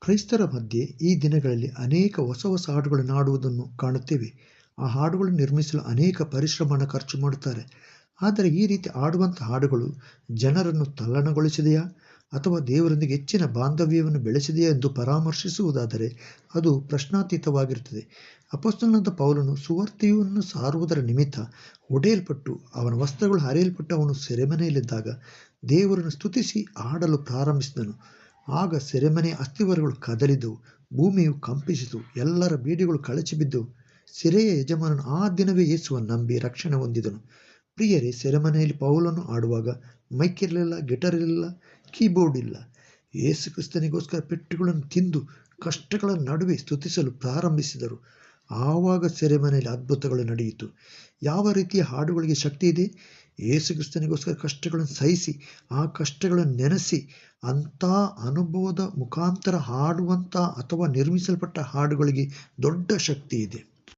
ಕ್ರೈಸ್ತರ ಮಧ್ಯೆ ಈ ದಿನಗಳಲ್ಲಿ ಅನೇಕ ಹೊಸ ಹೊಸ ಹಾಡುಗಳನ್ನು ಹಾಡುವುದನ್ನು ಕಾಣುತ್ತೇವೆ. ಆ ಹಾಡುಗಳನ್ನು ನಿರ್ಮಿಸಲು ಅನೇಕ ಪರಿಶ್ರಮವನ್ನು ಖರ್ಚು ಮಾಡುತ್ತಾರೆ. ಆದರೆ ಈ ರೀತಿ ಹಾಡುವಂಥ ಹಾಡುಗಳು ಜನರನ್ನು ತಲ್ಲಣಗೊಳಿಸಿದೆಯಾ ಅಥವಾ ದೇವರೊಂದಿಗೆ ಹೆಚ್ಚಿನ ಬಾಂಧವ್ಯವನ್ನು ಬೆಳೆಸಿದೆಯಾ ಎಂದು ಪರಾಮರ್ಶಿಸುವುದಾದರೆ ಅದು ಪ್ರಶ್ನಾತೀತವಾಗಿರುತ್ತದೆ. ಅಪೊಸ್ತಲನಾದ ಪೌಲನು ಸುವಾರ್ತೆಯನ್ನು ಸಾರುವುದರ ನಿಮಿತ್ತ ಹೊಡೆಯಲ್ಪಟ್ಟು ಅವನ ವಸ್ತ್ರಗಳು ಹರಿಯಲ್ಪಟ್ಟು ಅವನು ಸೆರೆಮನೆಯಲ್ಲಿದ್ದಾಗ ದೇವರನ್ನು ಸ್ತುತಿಸಿ ಹಾಡಲು ಪ್ರಾರಂಭಿಸಿದನು. ಆಗ ಸೆರೆಮನೆಯ ಅಸ್ಥಿವಾರಗಳು ಕದಲಿದವು, ಭೂಮಿಯು ಕಂಪಿಸಿತು, ಎಲ್ಲರ ಬೀಡಿಗಳು ಕಳಚಿಬಿದ್ದವು. ಸೆರೆಯ ಯಜಮಾನನು ಆ ದಿನವೇ ಯೇಸುವನ್ನು ನಂಬಿ ರಕ್ಷಣೆ ಹೊಂದಿದನು. ಪ್ರಿಯರೇ, ಸೆರೆಮನೆಯಲ್ಲಿ ಪೌಲನು ಹಾಡುವಾಗ ಮೈಕ್ ಇರಲಿಲ್ಲ, ಗಿಟಾರ್ ಇರಲಿಲ್ಲ, ಕೀಬೋರ್ಡ್ ಇಲ್ಲ. ಯೇಸು ಕ್ರಿಸ್ತನಿಗೋಸ್ಕರ ಪೆಟ್ಟುಗಳನ್ನು ತಿಂದು ಕಷ್ಟಗಳ ನಡುವೆ ಸ್ತುತಿಸಲು ಪ್ರಾರಂಭಿಸಿದರು. ಆವಾಗ ಸೆರೆಮನೆಯಲ್ಲಿ ಅದ್ಭುತಗಳು ನಡೆಯಿತು. ಯಾವ ರೀತಿಯ ಹಾಡುಗಳಿಗೆ ಶಕ್ತಿ ಇದೆ? ಯೇಸು ಕ್ರಿಸ್ತನಿಗೋಸ್ಕರ ಕಷ್ಟಗಳನ್ನು ಸಹಿಸಿ ಆ ಕಷ್ಟಗಳನ್ನು ನೆನೆಸಿ ಅಂಥ ಅನುಭವದ ಮುಖಾಂತರ ಹಾಡುವಂಥ ಅಥವಾ ನಿರ್ಮಿಸಲ್ಪಟ್ಟ ಹಾಡುಗಳಿಗೆ ದೊಡ್ಡ ಶಕ್ತಿ ಇದೆ.